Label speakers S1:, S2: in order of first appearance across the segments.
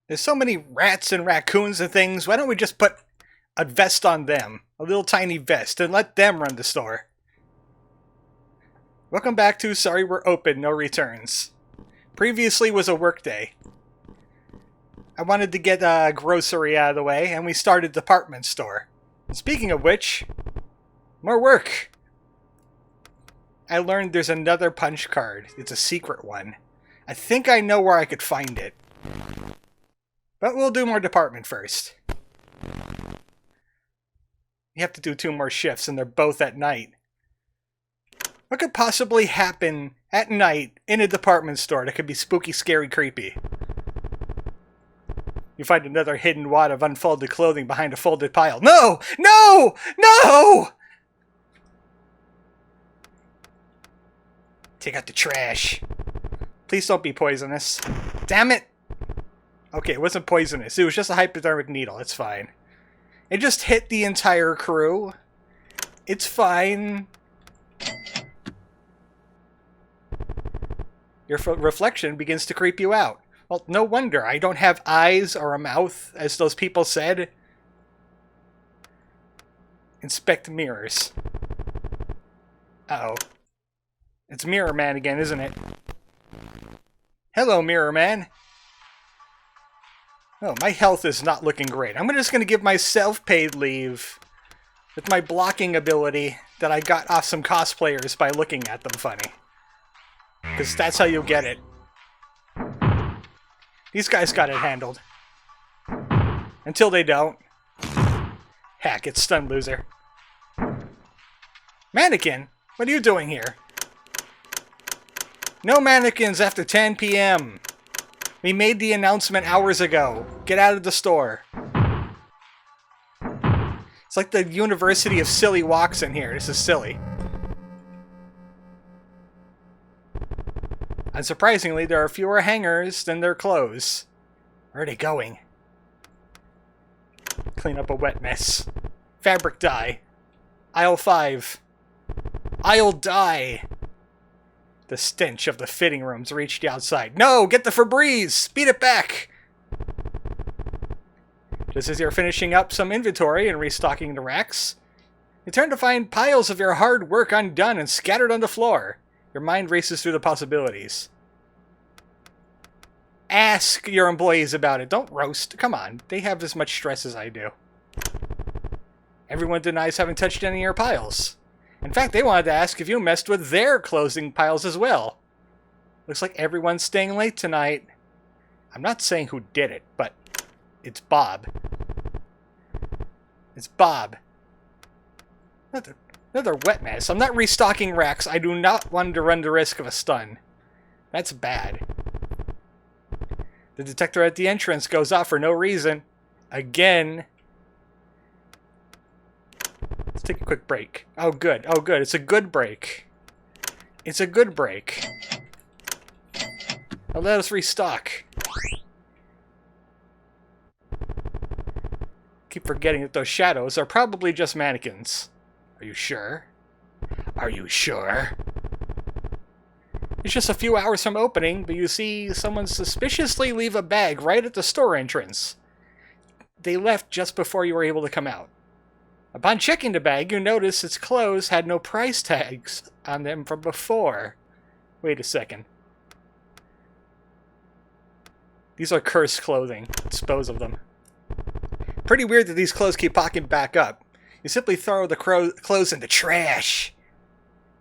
S1: There's so many rats and raccoons and things, why don't we just put a vest on them? A little tiny vest, and let them run the store. Welcome back to Sorry We're Open, No Returns. Previously was a work day. I wanted to get a grocery out of the way, and we started department store. And speaking of which, more work! I learned there's another punch card. It's a secret one. I think I know where I could find it. But we'll do more department first. You have to do 2 more shifts, and they're both at night. What could possibly happen at night in a department store that could be spooky, scary, creepy? You find another hidden wad of unfolded clothing behind a folded pile. No! No! No! Take out the trash. Please don't be poisonous. Damn it! Okay, it wasn't poisonous. It was just a hypodermic needle. It's fine. It just hit the entire crew. It's fine. Your reflection begins to creep you out. Well, no wonder. I don't have eyes or a mouth, as those people said. Inspect mirrors. Uh-oh. It's Mirror Man again, isn't it? Hello, Mirror Man. Oh, my health is not looking great. I'm just going to give myself paid leave with my blocking ability that I got off some cosplayers by looking at them funny. Because that's how you get it. These guys got it handled. Until they don't. Heck, it's stun loser. Mannequin? What are you doing here? No mannequins after 10 p.m. We made the announcement hours ago. Get out of the store. It's like the University of Silly walks in here. This is silly. Unsurprisingly, there are fewer hangers than there are clothes. Where are they going? Clean up a wet mess. Fabric dye. Aisle 5. I'll die. The stench of the fitting rooms reached the outside. No! Get the Febreze! Speed it back! Just as you're finishing up some inventory and restocking the racks, you turn to find piles of your hard work undone and scattered on the floor. Your mind races through the possibilities. Ask your employees about it. Don't roast. Come on. They have as much stress as I do. Everyone denies having touched any of your piles. In fact, they wanted to ask if you messed with their closing piles as well. Looks like everyone's staying late tonight. I'm not saying who did it, but it's Bob. It's Bob. Another wet mess. I'm not restocking racks. I do not want to run the risk of a stun. That's bad. The detector at the entrance goes off for no reason. Again. Let's take a quick break. Oh, good. Oh, good. It's a good break. It's a good break. Now let us restock. Keep forgetting that those shadows are probably just mannequins. Are you sure? Are you sure? It's just a few hours from opening, but you see someone suspiciously leave a bag right at the store entrance. They left just before you were able to come out. Upon checking the bag, you notice its clothes had no price tags on them from before. Wait a second. These are cursed clothing. Dispose of them. Pretty weird that these clothes keep popping back up. You simply throw the clothes in the trash.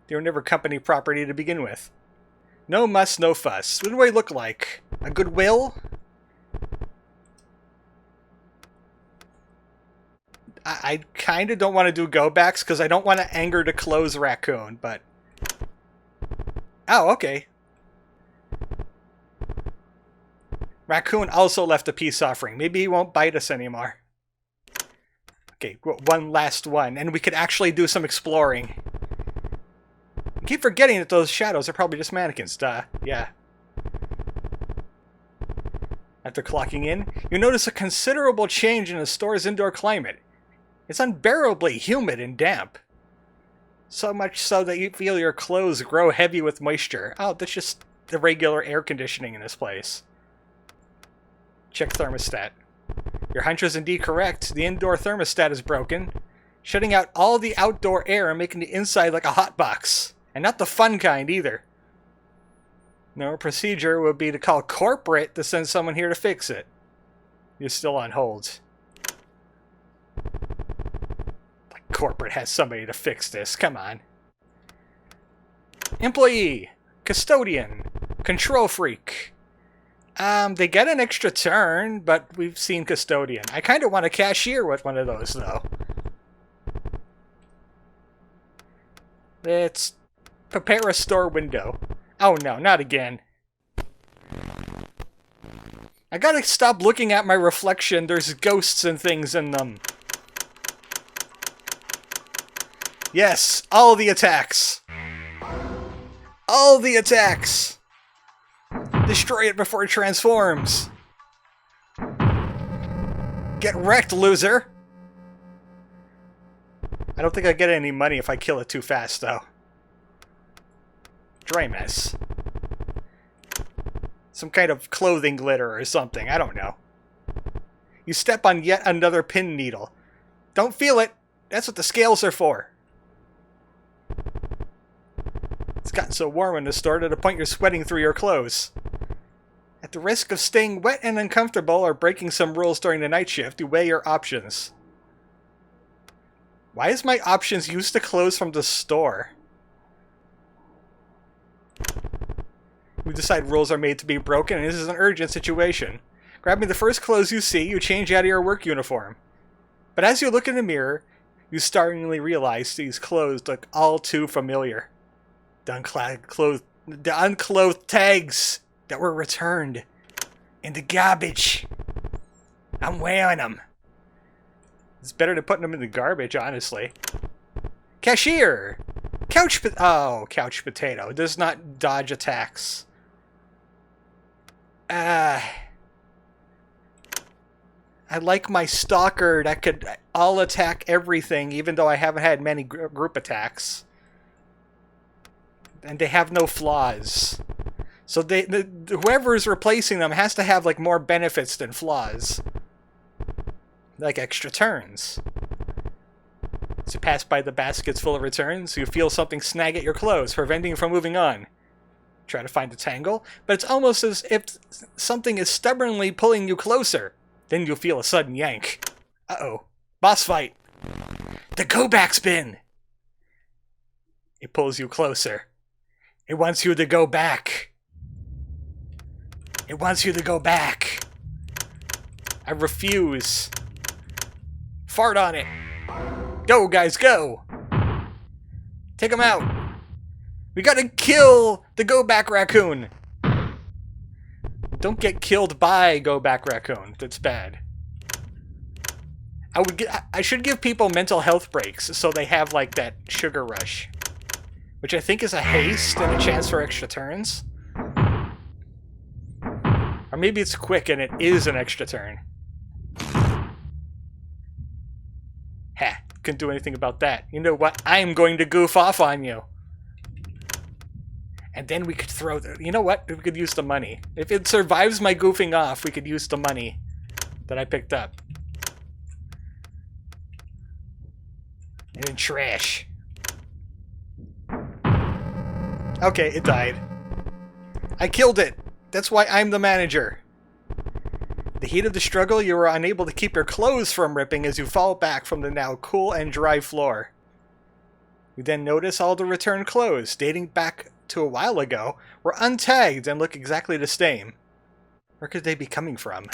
S1: They were never company property to begin with. No muss, no fuss. What do I look like? A Goodwill? I kind of don't want to do go-backs because I don't want to anger the clothes raccoon, but... Oh, okay. Raccoon also left a peace offering. Maybe he won't bite us anymore. Okay, one last one, and we could actually do some exploring. I keep forgetting that those shadows are probably just mannequins. Duh. Yeah. After clocking in, you notice a considerable change in the store's indoor climate. It's unbearably humid and damp. So much so that you feel your clothes grow heavy with moisture. Oh, that's just the regular air conditioning in this place. Check thermostat. Your hunch was indeed correct. The indoor thermostat is broken, shutting out all the outdoor air and making the inside like a hot box. And not the fun kind either. No, procedure would be to call corporate to send someone here to fix it. You're still on hold. Like corporate has somebody to fix this. Come on. Employee. Custodian. Control freak. They get an extra turn, but we've seen custodian. I kind of want a cashier with one of those, though. Let's prepare a store window. Oh no, not again. I gotta stop looking at my reflection. There's ghosts and things in them. Yes, all the attacks. All the attacks. Destroy it before it transforms. Get wrecked, loser. I don't think I get any money if I kill it too fast, though. Dry mess. Some kind of clothing glitter or something. I don't know. You step on yet another pin needle. Don't feel it. That's what the scales are for. It's gotten so warm in the store to the point you're sweating through your clothes. At the risk of staying wet and uncomfortable or breaking some rules during the night shift, you weigh your options. Why is my options used the clothes from the store? We decide rules are made to be broken and this is an urgent situation. Grabbing the first clothes you see, you change out of your work uniform. But as you look in the mirror, you startlingly realize these clothes look all too familiar. The unclothed tags that were returned in the garbage. I'm wearing them. It's better than putting them in the garbage, honestly. Cashier! Couch potato. Does not dodge attacks. I like my stalker that could all attack everything, even though I haven't had many group attacks. And they have no flaws. So whoever is replacing them has to have like more benefits than flaws. Like extra turns. As you pass by the baskets full of returns, you feel something snag at your clothes, preventing you from moving on. Try to find the tangle, but it's almost as if something is stubbornly pulling you closer. Then you'll feel a sudden yank. Uh-oh. Boss fight. The go-back spin! It pulls you closer. It wants you to go back. It wants you to go back. I refuse. Fart on it. Go, guys, go! Take him out. We gotta kill the go-back raccoon. Don't get killed by go-back raccoon. That's bad. I should give people mental health breaks so they have like that sugar rush. Which I think is a haste and a chance for extra turns. Or maybe it's quick and it is an extra turn. Ha, couldn't do anything about that. You know what? I'm going to goof off on you. And then we could throw the... You know what? We could use the money. If it survives my goofing off, we could use the money that I picked up. And then trash. Okay, it died. I killed it. That's why I'm the manager. The heat of the struggle, you are unable to keep your clothes from ripping as you fall back from the now cool and dry floor. You then notice all the returned clothes, dating back to a while ago, were untagged and look exactly the same. Where could they be coming from?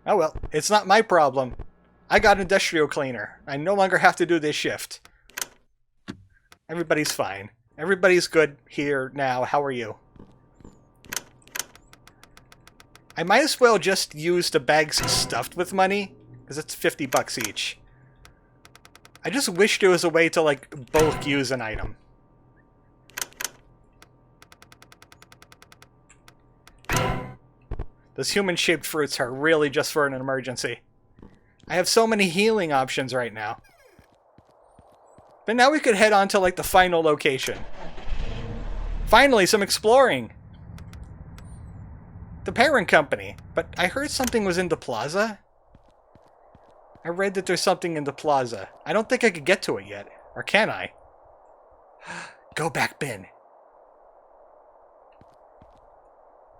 S1: Oh well, it's not my problem. I got industrial cleaner. I no longer have to do this shift. Everybody's fine. Everybody's good here now. How are you? I might as well just use the bags stuffed with money, because it's 50 bucks each. I just wish there was a way to, like, bulk use an item. Those human-shaped fruits are really just for an emergency. I have so many healing options right now. But now we could head on to, like, the final location. Finally, some exploring! the parent company. But I heard something was in the plaza. I read that there's something in the plaza. I don't think I could get to it yet. Or can I? Go back, Ben.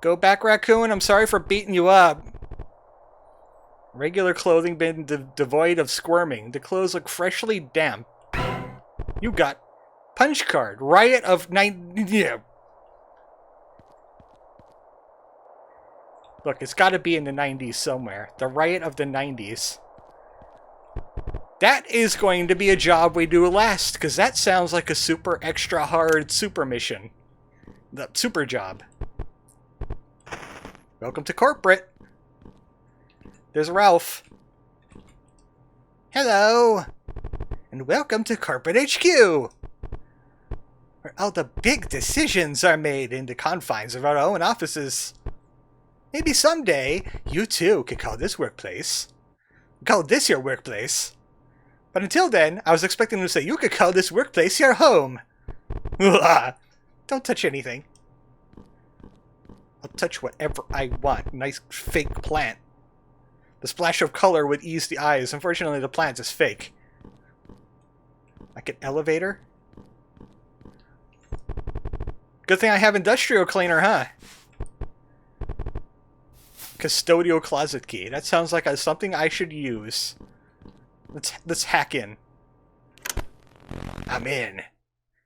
S1: Go back, Raccoon. I'm sorry for beating you up. Regular clothing bin devoid of squirming. The clothes look freshly damp. You got punch card. Riot of 90... Yeah. Look, it's got to be in the 90s somewhere. The Riot of the 90s. That is going to be a job we do last, because that sounds like a super extra hard super mission. The super job. Welcome to corporate. There's Ralph. Hello. And welcome to Corporate HQ. Where all the big decisions are made in the confines of our own offices. Maybe someday, you too could call this workplace. Call this your workplace. But until then, I was expecting to say you could call this workplace your home. Don't touch anything. I'll touch whatever I want. Nice fake plant. The splash of color would ease the eyes. Unfortunately, the plant is fake. Like an elevator? Good thing I have industrial cleaner, huh? Custodial closet key. That sounds like something I should use. Let's hack in. I'm in.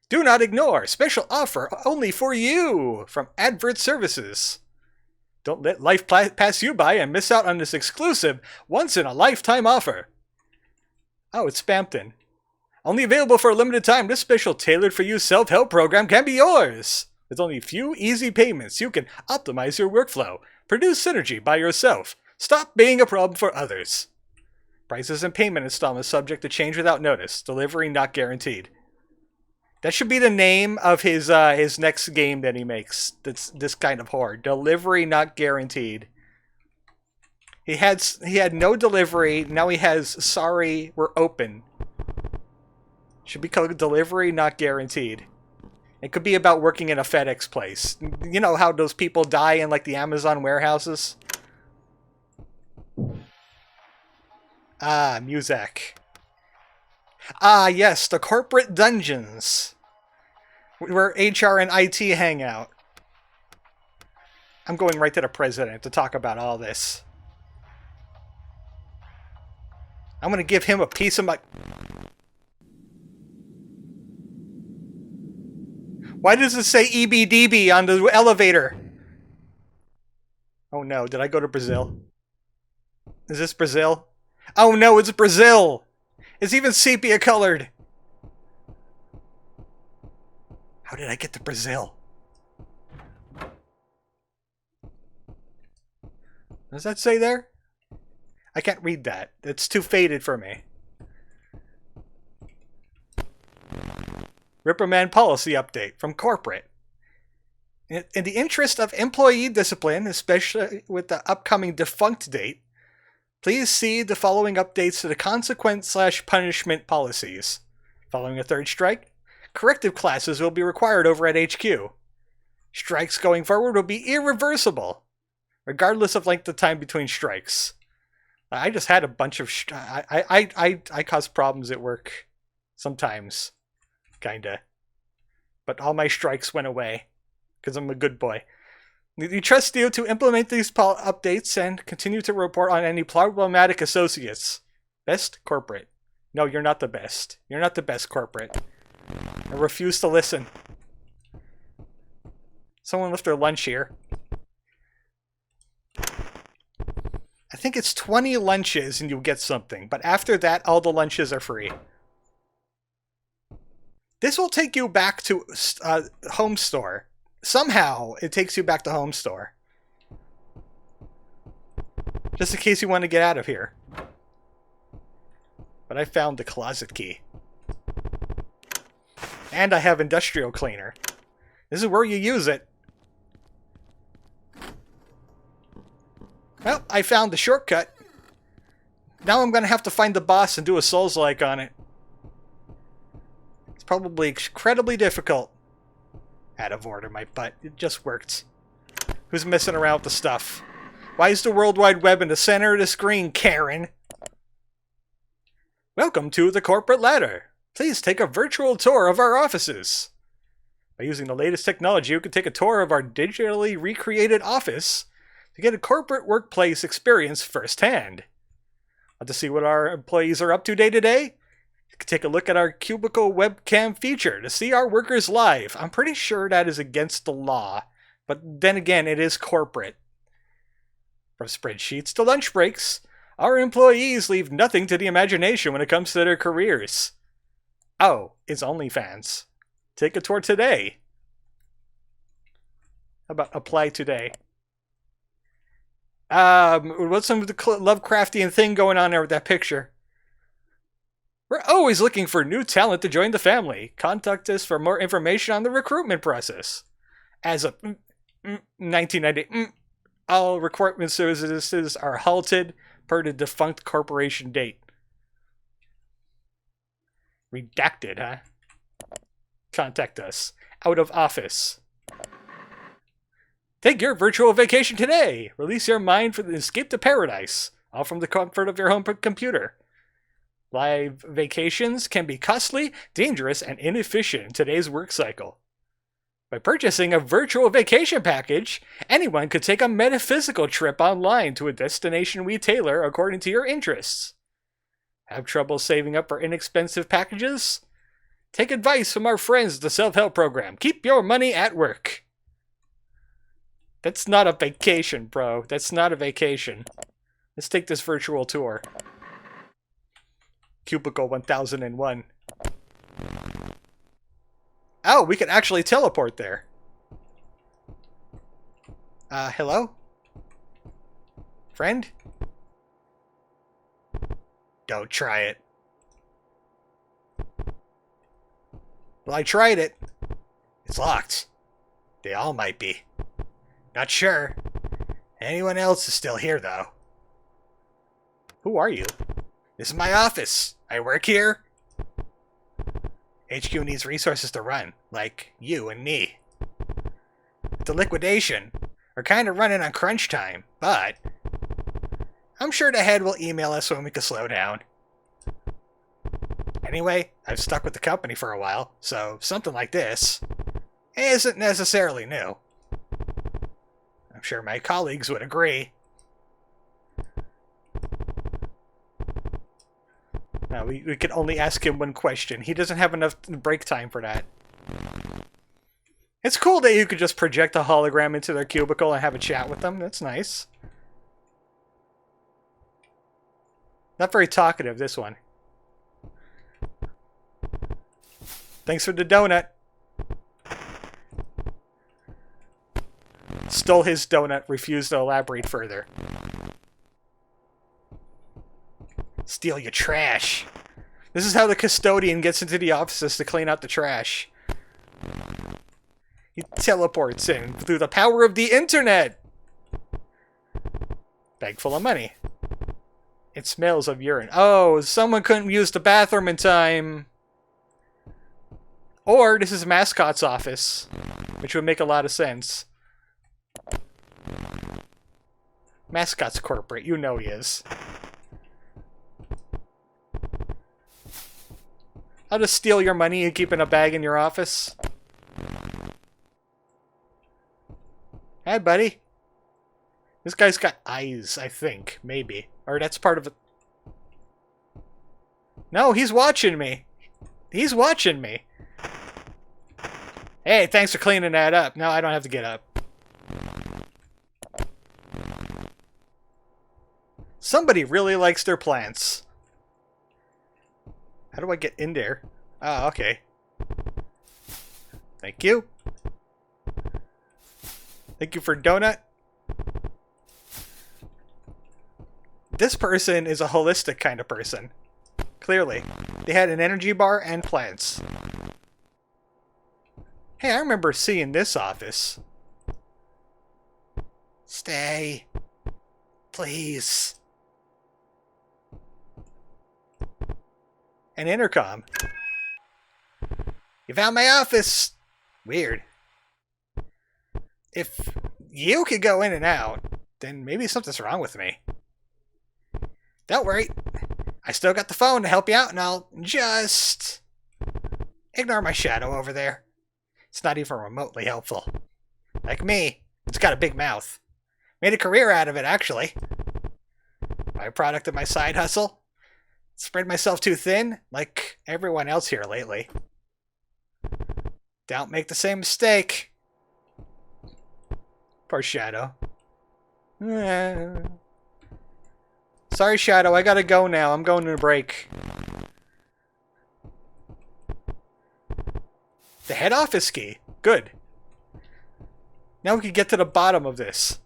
S1: Do not ignore. Special offer only for you from Advert Services. Don't let life pass you by and miss out on this exclusive, once-in-a-lifetime offer. Oh, it's Spampton. Only available for a limited time, this special tailored-for-you self-help program can be yours. With only a few easy payments, you can optimize your workflow, produce synergy by yourself, stop being a problem for others. Prices and payment installments subject to change without notice. Delivery not guaranteed. That should be the name of his next game that he makes. That's this kind of horror. Delivery not guaranteed. He had no delivery. Now he has sorry, we're open. Should be called delivery not guaranteed. It could be about working in a FedEx place. You know how those people die in like the Amazon warehouses? Ah, music. Ah, yes, the corporate dungeons. Where HR and IT hang out. I'm going right to the president to talk about all this. I'm going to give him a piece of my... Why does it say EBDB on the elevator? Oh no, did I go to Brazil? Is this Brazil? Oh no, it's Brazil! It's even sepia colored! How did I get to Brazil? Does that say there? I can't read that. It's too faded for me. Reprimand policy update from corporate. In the interest of employee discipline, especially with the upcoming defunct date, please see the following updates to the consequence/punishment policies. Following a third strike, corrective classes will be required over at HQ. Strikes going forward will be irreversible, regardless of length of time between strikes. I just had a bunch of... I cause problems at work. Sometimes. Kinda. But all my strikes went away. Because I'm a good boy. We trust you to implement these updates and continue to report on any problematic associates. Best corporate. No, you're not the best. You're not the best corporate. I refuse to listen. Someone left their lunch here. I think it's 20 lunches and you get something. But after that, all the lunches are free. This will take you back to home store. Somehow, it takes you back to home store. Just in case you want to get out of here. But I found the closet key. And I have industrial cleaner. This is where you use it. Well, I found the shortcut. Now I'm going to have to find the boss and do a Souls-like on it. It's probably incredibly difficult. Out of order, my butt. It just worked. Who's messing around with the stuff? Why is the World Wide Web in the center of the screen, Karen? Welcome to the corporate ladder. Please take a virtual tour of our offices. By using the latest technology, you can take a tour of our digitally recreated office to get a corporate workplace experience firsthand. Want to see what our employees are up to day to day? You can take a look at our cubicle webcam feature to see our workers live. I'm pretty sure that is against the law, but then again, it is corporate. From spreadsheets to lunch breaks, our employees leave nothing to the imagination when it comes to their careers. Oh, it's OnlyFans. Take a tour today. How about apply today? What's some of the Lovecraftian thing going on there with that picture? We're always looking for new talent to join the family. Contact us for more information on the recruitment process. As of 1990, all recruitment services are halted per the defunct corporation date. Redacted, huh? Contact us. Out of office. Take your virtual vacation today. Release your mind for the escape to paradise, all from the comfort of your home computer. Live vacations can be costly, dangerous, and inefficient in today's work cycle. By purchasing a virtual vacation package, anyone could take a metaphysical trip online to a destination we tailor according to your interests. Have trouble saving up for inexpensive packages? Take advice from our friends at the self-help program. Keep your money at work. That's not a vacation, bro. That's not a vacation. Let's take this virtual tour. Cubicle 1001. Oh, we can actually teleport there. Hello? Friend? Don't try it. Well, I tried it. It's locked. They all might be. Not sure. Anyone else is still here, though. Who are you? This is my office. I work here. HQ needs resources to run, like you and me. The liquidation. We're kind of running on crunch time, but I'm sure the head will email us when we can slow down. Anyway, I've stuck with the company for a while, so something like this isn't necessarily new. I'm sure my colleagues would agree. No, we can only ask him one question. He doesn't have enough break time for that. It's cool that you could just project a hologram into their cubicle and have a chat with them. That's nice. Not very talkative, this one. Thanks for the donut. Stole his donut, refused to elaborate further. Steal your trash. This is how the custodian gets into the offices to clean out the trash. He teleports in through the power of the internet. Bag full of money. It smells of urine. Oh, someone couldn't use the bathroom in time. Or this is Mascot's office, which would make a lot of sense. Mascot's corporate, you know he is. I'll just steal your money and keep in a bag in your office. Hey, buddy. This guy's got eyes, I think. Maybe. Or that's part of it. No, he's watching me. He's watching me. Hey, thanks for cleaning that up. No, I don't have to get up. Somebody really likes their plants. How do I get in there? Oh, okay. Thank you. Thank you for donut. This person is a holistic kind of person. Clearly. They had an energy bar and plants. Hey, I remember seeing this office. Stay. Please. An intercom. You found my office. Weird. If you could go in and out, then maybe something's wrong with me. Don't worry. I still got the phone to help you out, and I'll just ignore my shadow over there. It's not even remotely helpful. Like me, it's got a big mouth. Made a career out of it, actually. Byproduct of my side hustle. Spread myself too thin, like everyone else here lately. Don't make the same mistake. Poor Shadow. Sorry, Shadow, I gotta go now. I'm going to a break. The head office key. Good. Now we can get to the bottom of this.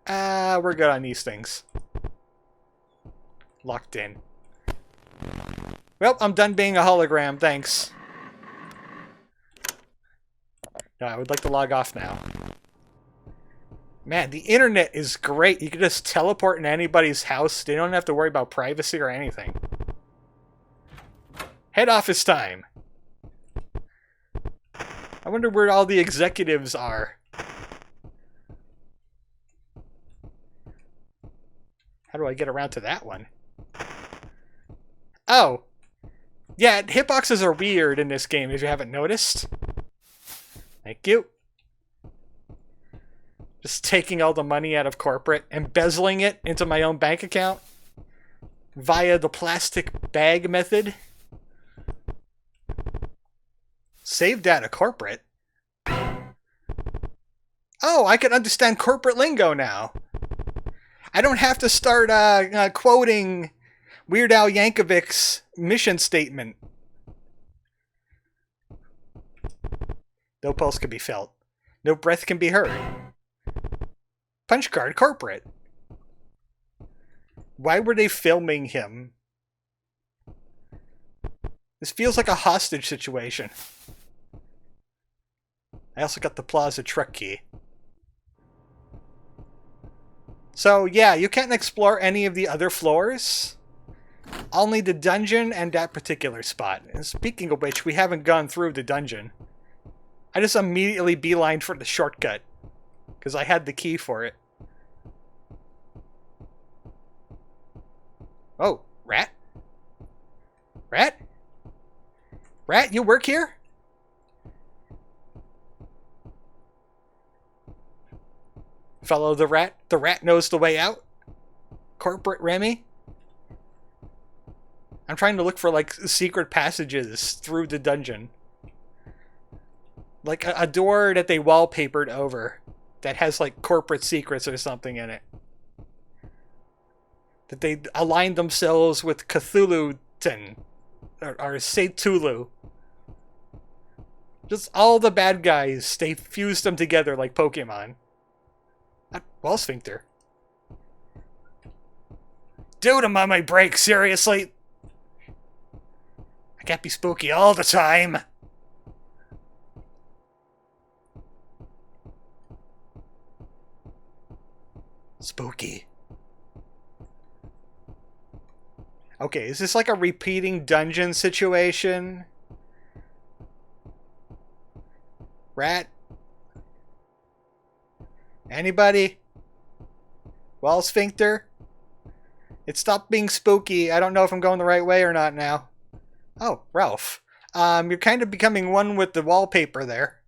S1: We're good on these things. Locked in. Well, I'm done being a hologram. Thanks. No, I would like to log off now. Man, the internet is great. You can just teleport in anybody's house. They don't have to worry about privacy or anything. Head office time. I wonder where all the executives are. How do I get around to that one? Oh. Yeah, hitboxes are weird in this game if you haven't noticed. Thank you. Just taking all the money out of corporate, embezzling it into my own bank account via the plastic bag method. Saved out of corporate? Oh, I can understand corporate lingo now. I don't have to start quoting Weird Al Yankovic's mission statement. No pulse can be felt. No breath can be heard. Punch card corporate. Why were they filming him? This feels like a hostage situation. I also got the Plaza truck key. So yeah, you can't explore any of the other floors. Only the dungeon and that particular spot. And speaking of which, we haven't gone through the dungeon. I just immediately beelined for the shortcut. Because I had the key for it. Oh, rat? Rat? Rat, you work here? Follow the rat. The rat knows the way out. Corporate Remy. I'm trying to look for, like, secret passages through the dungeon. Like a door that they wallpapered over that has, like, corporate secrets or something in it. That they aligned themselves with Cthulhu-ten. Or Cthulhu. Just all the bad guys, they fused them together like Pokemon. Wall sphincter. Dude, I'm on my break, seriously? I can't be spooky all the time. Spooky. Okay, is this like a repeating dungeon situation? Rat? Anybody? Wall sphincter? It stopped being spooky. I don't know if I'm going the right way or not now. Oh, Ralph. You're kind of becoming one with the wallpaper there.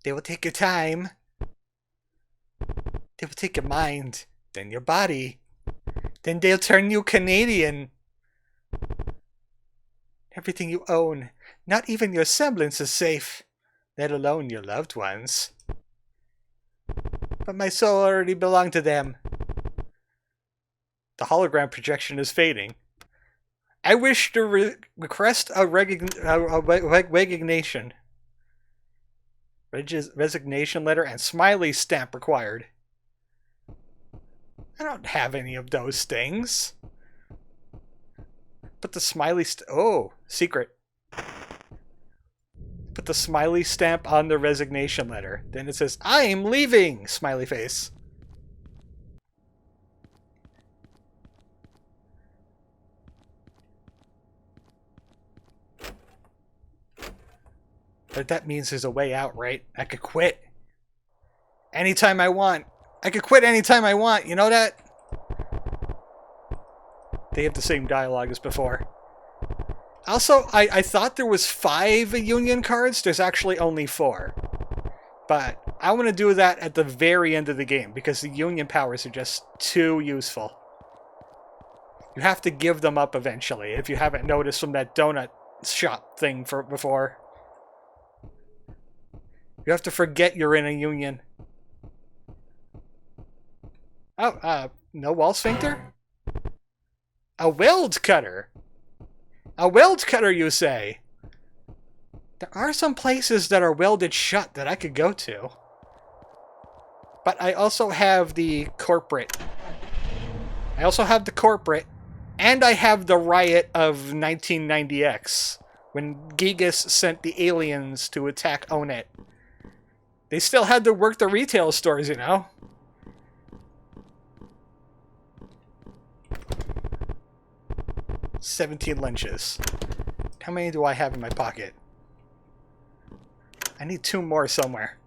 S1: They will take your time. They will take your mind. Then your body. Then they'll turn you Canadian. Everything you own. Not even your semblance is safe. Let alone your loved ones. But my soul already belonged to them. The hologram projection is fading. I wish to request a resignation. Resignation letter and smiley stamp required. I don't have any of those things. Put the smiley oh, secret. Put the smiley stamp on the resignation letter. Then it says, I'm leaving! Smiley face. But that means there's a way out, right? I could quit. Anytime I want. I could quit anytime I want, you know that? They have the same dialogue as before. Also, I thought there was 5 union cards. There's actually only 4. But I want to do that at the very end of the game because the union powers are just too useful. You have to give them up eventually if you haven't noticed from that donut shop thing before. You have to forget you're in a union. Oh, no wall sphincter? A weld cutter. A weld cutter, you say? There are some places that are welded shut that I could go to. But I also have the corporate. And I have the riot of 1990X, when Gigas sent the aliens to attack Onet. They still had to work the retail stores, you know? $17 lunches. How many do I have in my pocket? I need 2 more somewhere.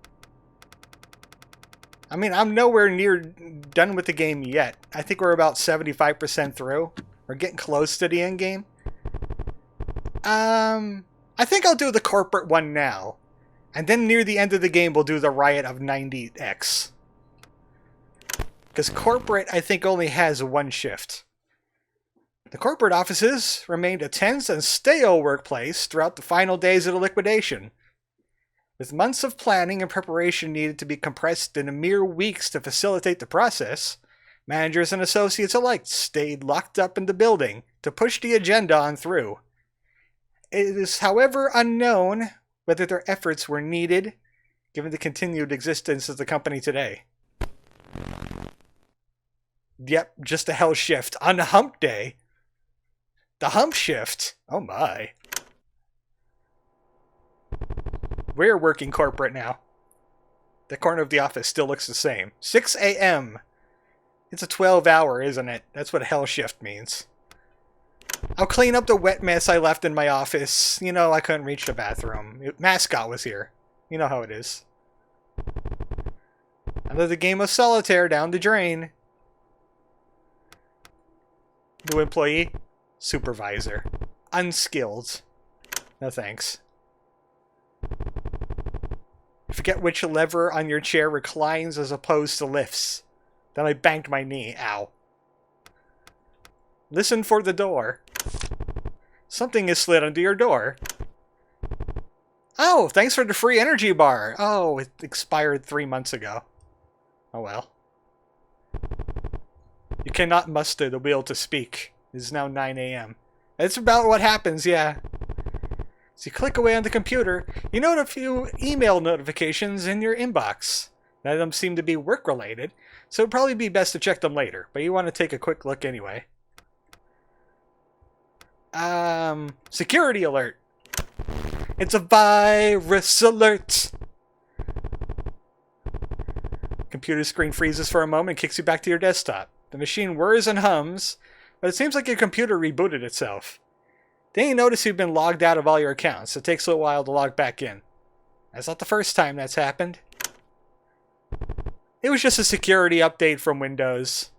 S1: I mean, I'm nowhere near done with the game yet. I think we're about 75% through. We're getting close to the end game. I think I'll do the corporate one now. And then near the end of the game, we'll do the Riot of 90X. Because corporate, I think, only has 1 shift. The corporate offices remained a tense and stale workplace throughout the final days of the liquidation. With months of planning and preparation needed to be compressed into mere weeks to facilitate the process, managers and associates alike stayed locked up in the building to push the agenda on through. It is, however, unknown whether their efforts were needed, given the continued existence of the company today. Yep, just a hell shift on the hump day. The hump shift? Oh my. We're working corporate now. The corner of the office still looks the same. 6 a.m. It's a 12-hour, isn't it? That's what hell shift means. I'll clean up the wet mess I left in my office. You know, I couldn't reach the bathroom. Mascot was here. You know how it is. Another game of solitaire down the drain. New employee. Supervisor. Unskilled. No thanks. Forget which lever on your chair reclines as opposed to lifts. Then I banged my knee. Ow. Listen for the door. Something is slid under your door. Oh, thanks for the free energy bar. Oh, it expired 3 months ago. Oh well. You cannot muster the will to speak. It is now 9 a.m. That's about what happens, yeah. As you click away on the computer, you note a few email notifications in your inbox. None of them seem to be work-related, so it'd probably be best to check them later, but you want to take a quick look anyway. Security alert. It's a virus alert. Computer screen freezes for a moment and kicks you back to your desktop. The machine whirs and hums, but it seems like your computer rebooted itself. Then you notice you've been logged out of all your accounts. It takes a while to log back in. That's not the first time that's happened. It was just a security update from Windows.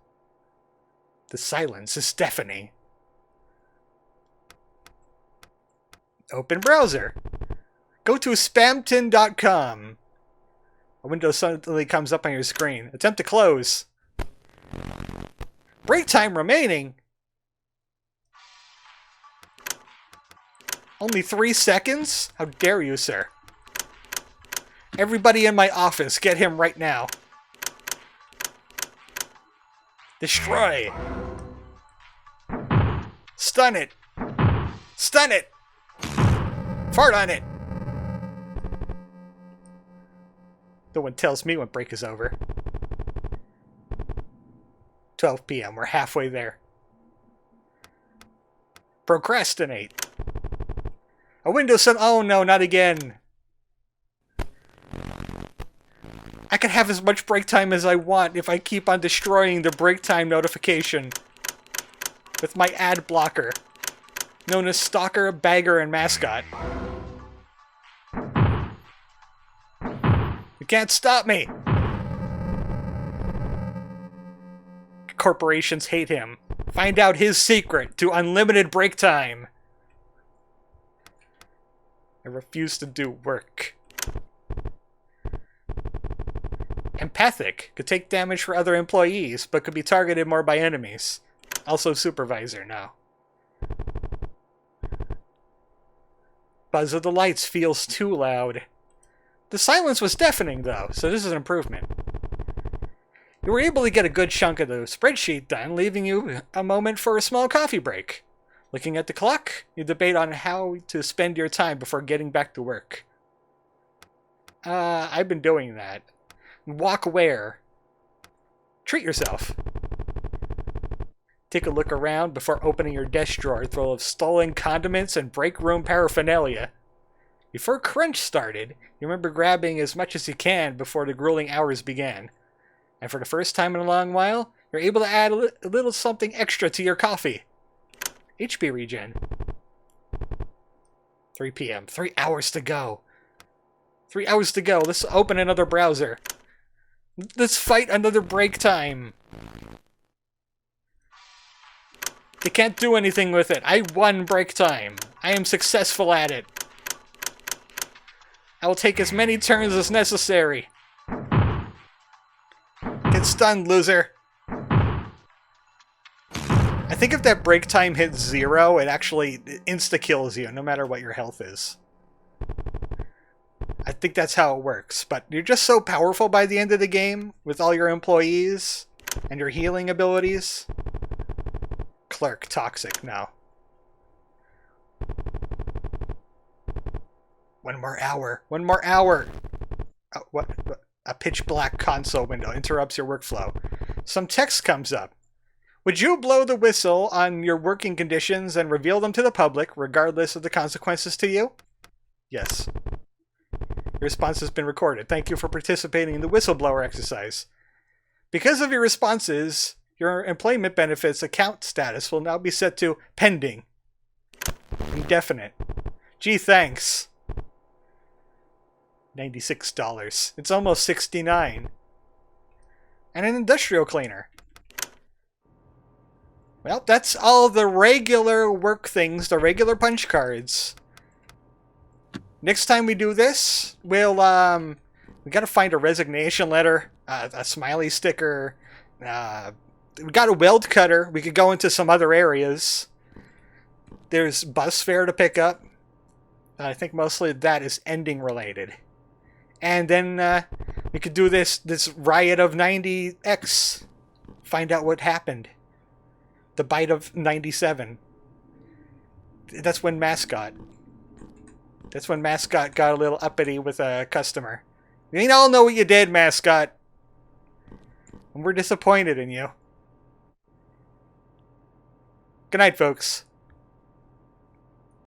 S1: The silence is deafening. Open browser. Go to spamton.com. A window suddenly comes up on your screen. Attempt to close. Break time remaining. Only 3 seconds? How dare you, sir? Everybody in my office, get him right now. Destroy. Stun it. Stun it. Fart on it. No one tells me when break is over. 12 p.m. We're halfway there. Procrastinate. A window oh no, not again. I can have as much break time as I want if I keep on destroying the break time notification with my ad blocker, known as Stalker, Bagger, and Mascot. can't stop me! Corporations hate him. Find out his secret to unlimited break time. I refuse to do work. Empathic. Could take damage for other employees, but could be targeted more by enemies. Also supervisor, no. Buzz of the lights feels too loud. The silence was deafening, though, so this is an improvement. You were able to get a good chunk of the spreadsheet done, leaving you a moment for a small coffee break. Looking at the clock, you debate on how to spend your time before getting back to work. I've been doing that. Walk where? Treat yourself. Take a look around before opening your desk drawer full of stolen condiments and break room paraphernalia. Before crunch started, you remember grabbing as much as you can before the grueling hours began. And for the first time in a long while, you're able to add a little something extra to your coffee. HP regen. 3 p.m. 3 hours to go. 3 hours to go. Let's open another browser. Let's fight another break time. They can't do anything with it. I won break time. I am successful at it. I will take as many turns as necessary. Get stunned, loser. I think if that break time hits 0, it actually insta-kills you, no matter what your health is. I think that's how it works, but you're just so powerful by the end of the game, with all your employees, and your healing abilities. Clerk, toxic, no. 1 more hour. 1 more hour! Oh, what? A pitch black console window interrupts your workflow. Some text comes up. Would you blow the whistle on your working conditions and reveal them to the public, regardless of the consequences to you? Yes. Your response has been recorded. Thank you for participating in the whistleblower exercise. Because of your responses, your employment benefits account status will now be set to pending. Indefinite. Gee, thanks. $96. It's almost $69. And an industrial cleaner. Well, that's all the regular work things, the regular punch cards. Next time we do this, we'll, we gotta find a resignation letter, a smiley sticker, we got a weld cutter. We could go into some other areas. There's bus fare to pick up. I think mostly that is ending related. And then we could do this riot of 90X. Find out what happened. The bite of 97. That's when Mascot got a little uppity with a customer. We all know what you did, Mascot. And we're disappointed in you. Good night, folks.